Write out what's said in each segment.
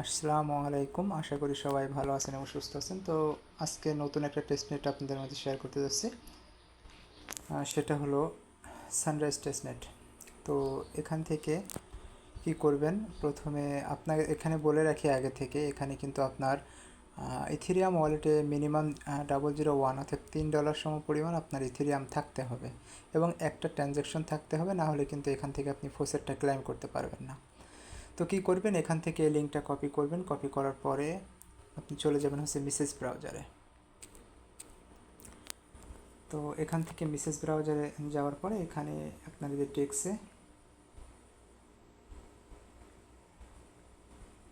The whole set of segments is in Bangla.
আসসালামু আলাইকুম। আশা করি সবাই ভালো আছেন এবং সুস্থ আছেন। তো আজকে নতুন একটা টেস্টনেট আপনাদের মাঝে শেয়ার করতে যাচ্ছি। সেটা হলো সানরাইজ টেস্টনেট। তো এখান থেকে কি করবেন, প্রথমে আপনাকে এখানে বলে রাখি আগে থেকে, এখানে কিন্তু আপনার ইথেরিয়াম ওয়ালেটে মিনিমাম 001 অর্থাৎ $3 সম পরিমাণ আপনার ইথেরিয়াম থাকতে হবে এবং একটা ট্রানজ্যাকশন থাকতে হবে, না হলে কিন্তু এখান থেকে আপনি ফসেটটা ক্লেম করতে পারবেন না। তো কী করবেন, এখান থেকে এই লিঙ্কটা কপি করবেন। কপি করার পরে আপনি চলে যাবেন হচ্ছে মেসেজ ব্রাউজারে। তো এখান থেকে মেসেজ ব্রাউজারে যাওয়ার পরে এখানে আপনার যে টেক্সে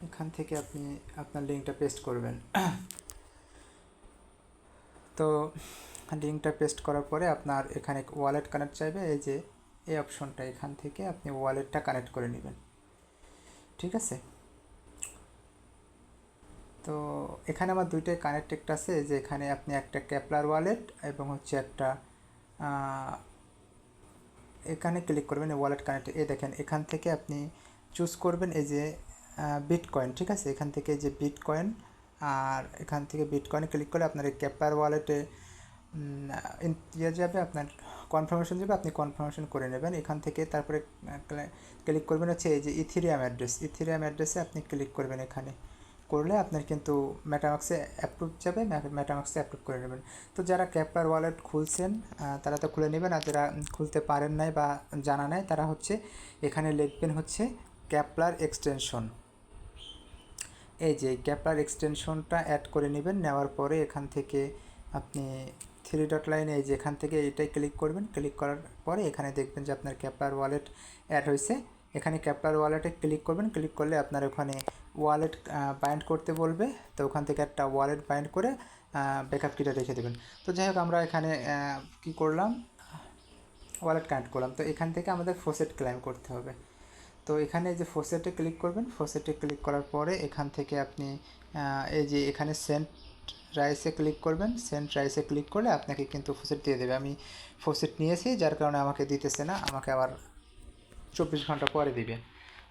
এখান থেকে আপনি আপনার লিঙ্কটা পেস্ট করবেন। তো লিঙ্কটা পেস্ট করার পরে আপনার এখানে ওয়ালেট কানেক্ট চাইবে, এই যে এই অপশনটা, এখান থেকে আপনি ওয়ালেটটা কানেক্ট করে নেবেন। ঠিক আছে, তো এখানে আমার দুইটাই কানেক্টেড আছে, যে এখানে আপনি একটা ক্যাপলার ওয়ালেট এবং হচ্ছে একটা এখানে ক্লিক করবেন ওয়ালেট কানেক্ট। এ দেখেন এখান থেকে আপনি চুজ করবেন এই যে বিটকয়েন। ঠিক আছে, এখান থেকে যে বিটকয়েন, আর এখান থেকে বিটকয়েনে ক্লিক করলে আপনার এই ক্যাপলার ওয়ালেটে ইয়ে যাবে, আপনার কনফার্মেশন যাবে, আপনি কনফার্মেশন করে নেবেন এখান থেকে। তারপরে ক্লিক করবেন হচ্ছে এই যে ইথেরিয়াম অ্যাড্রেসে আপনি ক্লিক করবেন। এখানে করলে আপনার কিন্তু মেটামাক্সে অ্যাপ্রুভ যাবে, মেটামাক্সে অ্যাপ্রুভ করে নেবেন। তো যারা ক্যাপলার ওয়ালেট খুলছেন তারা তো খুলে নেবেন, আর যারা খুলতে পারেন নাই বা জানা নাই তারা হচ্ছে এখানে লিখবেন হচ্ছে ক্যাপলার এক্সটেনশন। এই যে ক্যাপলার এক্সটেনশনটা অ্যাড করে নেবেন। নেওয়ার পরে এখান থেকে আপনি থ্রি ডট লাইনে এই যে এখান থেকে এটাই ক্লিক করবেন। ক্লিক করার পরে এখানে দেখবেন যে আপনার ক্যাপলার ওয়ালেট অ্যাড হয়েছে। এখানে ক্যাপলার ওয়ালেটে ক্লিক করবেন। ক্লিক করলে আপনার ওখানে ওয়ালেট বাইন্ড করতে বলবে। তো ওখান থেকে একটা ওয়ালেট বাইন্ড করে ব্যাকআপ কিটা রেখে দেবেন। তো যাই হোক, আমরা এখানে কি করলাম, ওয়ালেট কানেক্ট করলাম। তো এখান থেকে আমাদের ফসেট ক্লেম করতে হবে। তো এখানে যে ফসেটে ক্লিক করবেন। ফসেটে ক্লিক করার পরে এখান থেকে আপনি এই যে এখানে সেন্ট রাইসে ক্লিক করবেন। সেন্ট রাইসে ক্লিক করলে আপনাকে কিন্তু ফসেট দিয়ে দেবে। আমি ফসেট নিয়েছি, যার কারণে আমাকে দিতেছে না, আমাকে আবার 24 ঘন্টা পরে দিবে।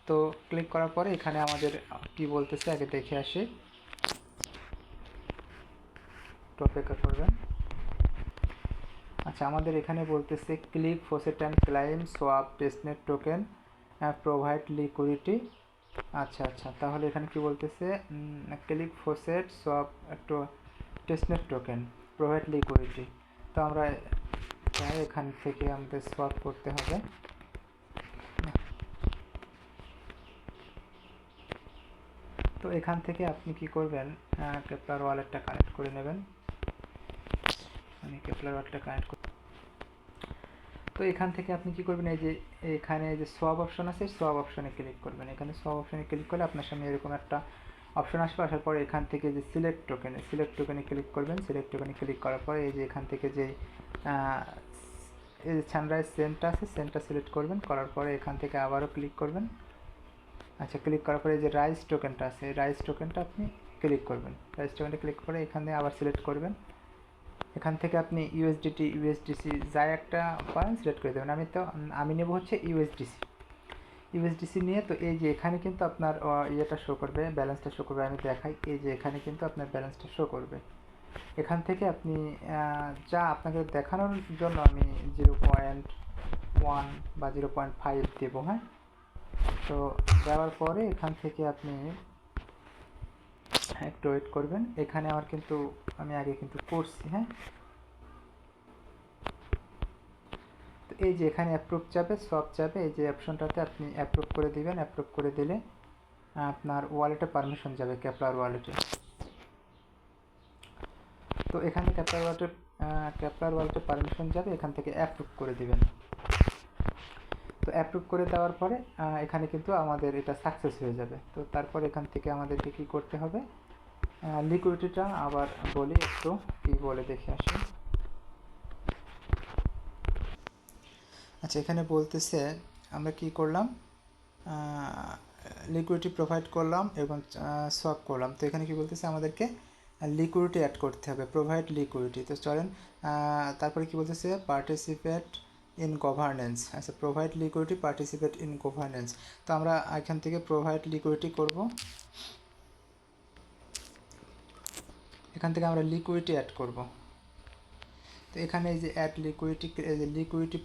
তো ক্লিক করার পরে এখানে আমাদের কি বলতেছে আগে দেখে আসি, একটু অপেক্ষা করবেন। আচ্ছা, আমাদের এখানে বলতেছে click faucet and claim swap testnet token provide liquidity. আচ্ছা আচ্ছা, তাহলে এখানে কি বলতেছে, click faucet swap testnet token provide liquidity. তো আমরা এখান থেকে আমাদের সোয়াপ করতে হবে। তো এখান থেকে আপনি কি করবেন, কেপলার ওয়ালেটটা কানেক্ট করে নেবেন। আমি কেপলার ওয়ালেটটা কানেক্ট। তো এখান থেকে আপনি কি করবেন, এই যে এখানে যে সোয়াপ অপশন আছে, সোয়াপ অপশনে ক্লিক করবেন। এখানে সোয়াপ অপশনে ক্লিক করলে আপনার সামনে এরকম একটা অপশন আসবে। আসার পরে এখান থেকে যে সিলেক্ট টোকেনে ক্লিক করবেন। সিলেক্ট টোকেনে ক্লিক করার পরে এই যে এখান থেকে যে এই যে সানরাইজ সেন্টটা আছে, সেন্টটা সিলেক্ট করবেন। করার পরে এখান থেকে আবারও ক্লিক করবেন। আচ্ছা, ক্লিক করার পরে এই যে রাইস টোকেনটা আছে, এই রাইস টোকেনটা আপনি ক্লিক করবেন। রাইস টোকেনটা ক্লিক করে এখানে আবার সিলেক্ট করবেন। এখান থেকে আপনি ইউএসডিসি যা একটা পারেন সিলেক্ট করে দেবেন। আমি নেব হচ্ছে ইউএসডিসি নিয়ে। তো এই যে এখানে কিন্তু আপনার ইয়েটা শো করবে, ব্যালেন্সটা শো করবে। আমি দেখাই, এই যে এখানে কিন্তু আপনার ব্যালেন্সটা শো করবে। এখান থেকে আপনি যা আপনাকে দেখানোর জন্য আমি 0.1 বা 0.5 দেবো। হ্যাঁ, তো দেওয়ার পরে এখান থেকে আপনি একটু ওয়েট করবেন। এখানে আমার কিন্তু আমি আগে কিন্তু করছি। হ্যাঁ, তো এই যে এখানে অ্যাপ্রুভ যাবে, সব যাবে, এই যে অপশনটাতে আপনি অ্যাপ্রুভ করে দিবেন। অ্যাপ্রুভ করে দিলে আপনার ওয়ালেটে পারমিশন যাবে, ক্যাপলার ওয়ালেটে। তো এখানে ক্যাপলার ওয়ালেটে পারমিশন যাবে, এখান থেকে অ্যাপ্রুভ করে দিবেন। তো অ্যাপ্রুভ করে দেওয়ার পরে এখানে কিন্তু আমাদের এটা সাকসেস হয়ে যাবে। তো তারপর এখান থেকে আমাদেরকে কি করতে হবে, লিকুইডিটিটা আবার বলি, একটু কি বলে দেখে আসি। আচ্ছা, এখানে বলতেছে আমরা কি করলাম, লিকুইডিটি প্রোভাইড করলাম এবং সোয়াপ করলাম। তো এখানে কি বলতেছে, আমাদেরকে লিকুইডিটি অ্যাড করতে হবে, প্রোভাইড লিকুইডিটি। তো চলেন, তারপরে কি বলতেছে, পার্টিসিপেট ইন গভর্নেন্স। আচ্ছা, provide liquidity, participate in governance. তো আমরা এখান থেকে প্রোভাইড লিকুইডিটি করব। এখান থেকে আমরা লিকুইডিটি অ্যাড করব। তো এখানে এই যে অ্যাড লিকুইডিটি, এই যে লিকুইডিটি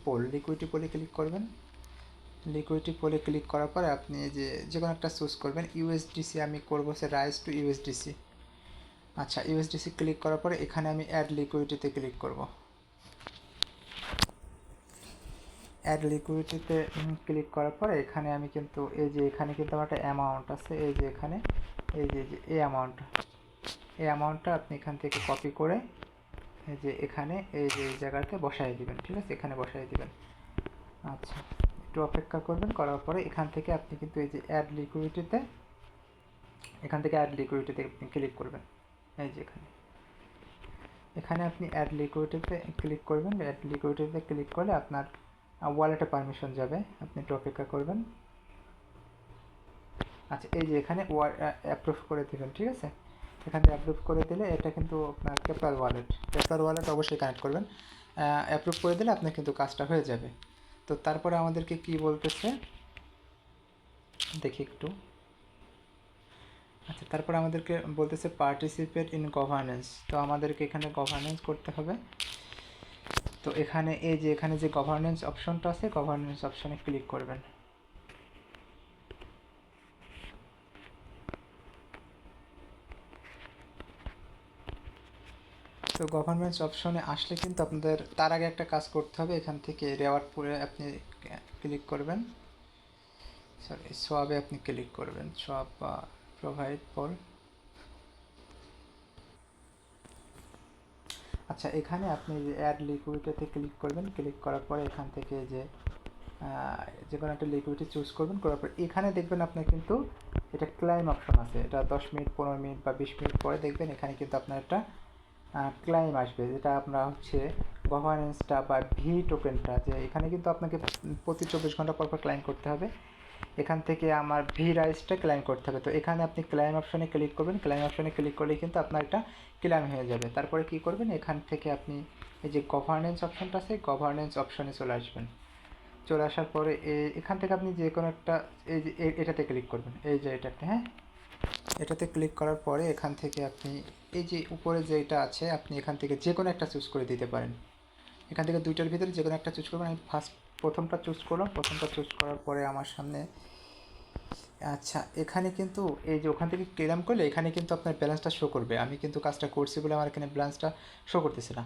পোলে ক্লিক করবেন। লিকুইডিটি পোলে ক্লিক করার পরে আপনি যে কোনো একটা চুজ করবেন। ইউএসডিসি আমি করবো সে রাইজ টু ইউএসডিসি। আচ্ছা, ইউএসডিসি ক্লিক করার পরে এখানে আমি অ্যাড লিকুইডিটিতে ক্লিক করব। অ্যাড লিকুইডিটিতে ক্লিক করার পরে এখানে আমি কিন্তু এই যে এখানে কিন্তু আমার একটা অ্যামাউন্ট আছে, এই যে এখানে এই যে এই অ্যামাউন্টটা আপনি এখান থেকে কপি করে এই যে এখানে এই যে এই জায়গাতে বসাই দিবেন। ঠিক আছে, এখানে বসাই দিবেন। আচ্ছা, একটু অপেক্ষা করবেন। করার পরে এখান থেকে আপনি কিন্তু এই যে অ্যাড লিকুইডিটিতে, এখান থেকে অ্যাড লিকুইডিটিতে আপনি ক্লিক করবেন। এই যে এখানে আপনি অ্যাড লিকুইডিটিতে ক্লিক করবেন। অ্যাড লিকুইডিটিতে ক্লিক করলে আপনার ওয়ালেটে পারমিশন যাবে, আপনি একটু অপেক্ষা করবেন। আচ্ছা, এই যে এখানে অ্যাপ্রুভ করে দেবেন। ঠিক আছে, এখানে অ্যাপ্রুভ করে দিলে এটা কিন্তু আপনার পেপার ওয়ালেট অবশ্যই কানেক্ট করবেন। অ্যাপ্রুভ করে দিলে আপনার কিন্তু কাজটা হয়ে যাবে। তো তারপরে আমাদেরকে কি বলতেছে দেখি একটু। আচ্ছা, তারপরে আমাদেরকে বলতেছে পার্টিসিপেট ইন গভর্নেন্স। তো আমাদেরকে এখানে গভর্নেন্স করতে হবে। তো এখানে এই যে এখানে যে গভর্নেন্স অপশনটা আছে, গভর্নেন্স অপশনে ক্লিক করবেন। তো গভর্নেন্স অপশনে আসলে কিন্তু আপনাদের তার আগে একটা কাজ করতে হবে। এখান থেকে রেওয়ার্ড পরে আপনি ক্লিক করবেন, সরি সোয়াবে আপনি ক্লিক করবেন, সোয়াব বা প্রোভাইড ফর। আচ্ছা, এখানে আপনি যে অ্যাড লিকুইডিটিতে ক্লিক করবেন। ক্লিক করার পরে এখান থেকে যে কোনো একটা লিকুইডিটি চুজ করবেন। করার পর এখানে দেখবেন আপনার কিন্তু এটা ক্লাইম অপশন আছে। এটা 10 মিনিট, 15 মিনিট বা 20 মিনিট পরে দেখবেন এখানে কিন্তু আপনার একটা ক্লাইম আসবে, যেটা আমরা হচ্ছে গভর্নেন্সটা বা ভি টোকেনটা, যে এখানে কিন্তু আপনাকে প্রতি 24 ঘন্টা পর ক্লাইম করতে হবে। এখান থেকে আমার ভি রাইজটা ক্লাইম করতে হবে। তো এখানে আপনি ক্লাইম অপশনে ক্লিক করবেন। ক্লাইম অপশনে ক্লিক করলে কিন্তু আপনার একটা ক্লাইম হয়ে যাবে। তারপরে কি করবেন, এখান থেকে আপনি এই যে গভর্নেন্স অপশনটা আছে, গভর্নেন্স অপশনে চলে আসবেন। চলে আসার পরে এখান থেকে আপনি যে কোনো একটা এই যে এটাতে ক্লিক করবেন, এই যে এটাতে, হ্যাঁ, এটাতে ক্লিক করার পরে এখান থেকে আপনি এই যে উপরে যেটা আছে আপনি এখান থেকে যে কোনো একটা চুজ করে দিতে পারেন। এখান থেকে দুইটার ভিতরে যে কোনো একটা চুজ করবেন। আমি প্রথমটা চুজ করলাম। প্রথমটা চুজ করার পরে আমার সামনে, আচ্ছা, এখানে কিন্তু এই যে ওখান থেকে ক্লেম করলে এখানে কিন্তু আপনার ব্যালেন্সটা শো করবে। আমি কিন্তু কাজটা করছি বলে আমার এখানে ব্যালেন্সটা শো করতেছে না।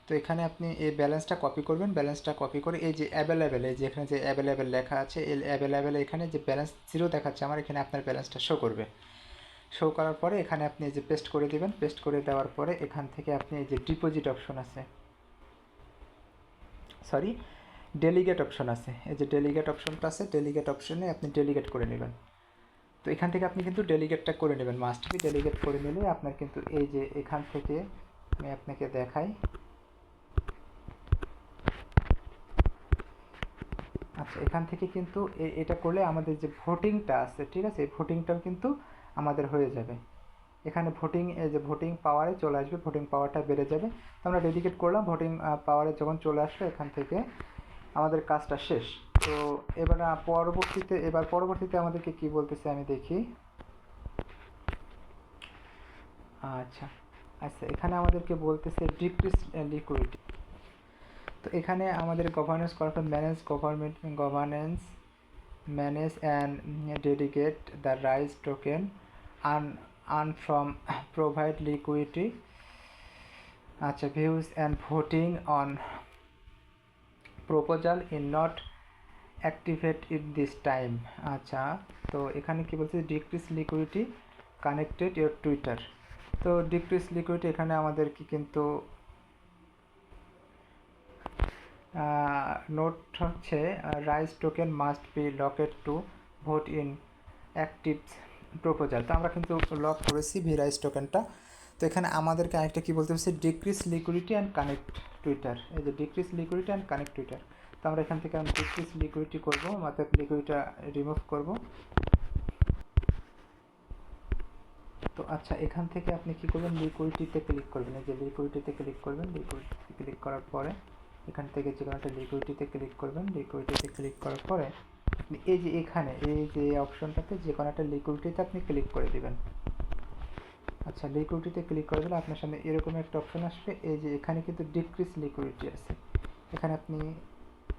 তো এখানে আপনি এই ব্যালেন্সটা কপি করবেন। ব্যালেন্সটা কপি করে এই যে অ্যাভেলেবেল, এই যে এখানে যে অ্যাভেলেবেল লেখা আছে, এই অ্যাভেলেবেল এখানে যে ব্যালেন্স 0 দেখাচ্ছে আমার, এখানে আপনার ব্যালেন্সটা শো করবে। শো করার পরে এখানে আপনি এই যে পেস্ট করে দেবেন। পেস্ট করে দেওয়ার পরে এখান থেকে আপনি এই যে ডিপোজিট অপশন আছে, সরি ডেলিগেট অপশন আছে, এই যে ডেলিগেট অপশনটা আছে, ডেলিগেট অপশনে আপনি ডেলিগেট করে নেবেন। তো এখান থেকে আপনি কিন্তু ডেলিগেটটা করে নেবেন, মাস্ট বি ডেলিগেট করে নিলে আপনার কিন্তু এই যে এখান থেকে আমি আপনাকে দেখাই। আচ্ছা, এখান থেকে কিন্তু এটা করলে আমাদের যে ভোটিংটা আছে, ঠিক আছে, এই ভোটিংটাও কিন্তু আমাদের হয়ে যাবে। এখানে ভোটিং, এই যে ভোটিং পাওয়ারে চলে আসবে, ভোটিং পাওয়ারটা বেড়ে যাবে। তো আমরা ডেডিকেট করলাম, ভোটিং পাওয়ারে যখন চলে আসলো এখান থেকে আমাদের কাজটা শেষ। তো পরবর্তীতে আমাদেরকে কি বলতেছে আমি দেখি। আচ্ছা আচ্ছা, এখানে আমাদেরকে বলতেছে ডিক্রিজ লিকুইডিটি। তো এখানে আমাদের গভর্নেন্স করার পর manage and dedicate the rise token earn from provide liquidity. আচ্ছা, views and voting on proposal in not activate it this time. আচ্ছা, তো এখানে কি বলছে, decrease liquidity connected your Twitter. তো ডিক্রিজ লিকুইডিটি এখানে আমাদেরকে কিন্তু নোট হচ্ছে rise token must be locked to vote in active proposal. তো আমরা কিন্তু লক করেছি ভি রাইজ টোকেনটা। তো এখানে আমাদেরকে আরেকটা কী বলতে হচ্ছে, decrease liquidity and connect Twitter. এই যে decrease liquidity and connect Twitter. তো আমরা এখান থেকে ডিক্রিজ লিকুইডিটি করবো, অর্থাৎ লিকুইডিটা রিমুভ করব। তো আচ্ছা, এখান থেকে আপনি কী করবেন, লিকুইডিটিতে ক্লিক করবেন। এই যে লিকুইডিটিতে ক্লিক করবেন। লিকুইডিটিতে ক্লিক করার পরে এখান থেকে যে কোনো একটা লিকুইডিটিতে ক্লিক করবেন। লিকুইডিটিতে ক্লিক করার পরে আপনি এই যে এখানে এই যে অপশনটাতে যে কোনো একটা লিকুইডিটিতে আপনি ক্লিক করে দিবেন। আচ্ছা, লিকুইডিটিতে ক্লিক করে দিলে আপনার সামনে এরকম একটা অপশন আসবে। এই যে এখানে কিন্তু ডিক্রিজ লিকুইডিটি আছে, এখানে আপনি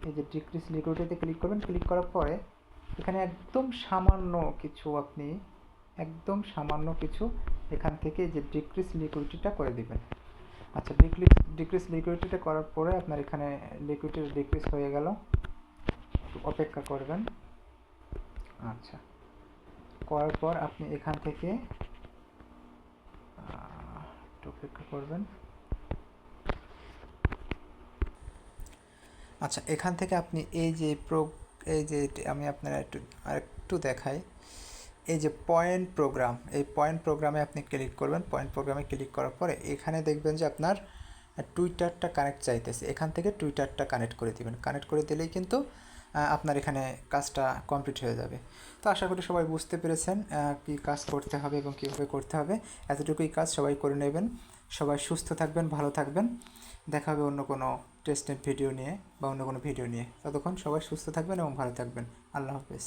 এই যে ডিক্রিজ লিকুইডিটিতে ক্লিক করবেন। ক্লিক করার পরে এখানে একদম সামান্য কিছু আপনি এখান থেকে যে ডিক্রিজ লিকুইডিটিটা করে দিবেন। আচ্ছা, ডিক্রিজ লিকুইডিটিটা করার পরে আপনার এখানে লিকুইডিটি ডিক্রিজ হয়ে গেল, অপেক্ষা করবেন। আচ্ছা, করার পর আপনি এখান থেকে একটু অপেক্ষা করবেন। আচ্ছা, এখান থেকে আপনি এই যে আমি আপনারা একটু দেখাই। এই যে পয়েন্ট প্রোগ্রাম, এই পয়েন্ট প্রোগ্রামে আপনি ক্লিক করবেন। পয়েন্ট প্রোগ্রামে ক্লিক করার পরে এখানে দেখবেন যে আপনার টুইটারটা কানেক্ট চাইতেছে, এখান থেকে টুইটারটা কানেক্ট করে দিবেন। কানেক্ট করে দিলেই কিন্তু আপনার এখানে কাজটা কমপ্লিট হয়ে যাবে। তো আশা করি সবাই বুঝতে পেরেছেন কী কাজ করতে হবে এবং কীভাবে করতে হবে। এতটুকুই কাজ সবাই করে নেবেন। সবাই সুস্থ থাকবেন, ভালো থাকবেন। দেখা হবে অন্য কোনো টেস্টের ভিডিও নিয়ে বা অন্য কোনো ভিডিও নিয়ে। ততক্ষণ সবাই সুস্থ থাকবেন এবং ভালো থাকবেন। আল্লাহ হাফেজ।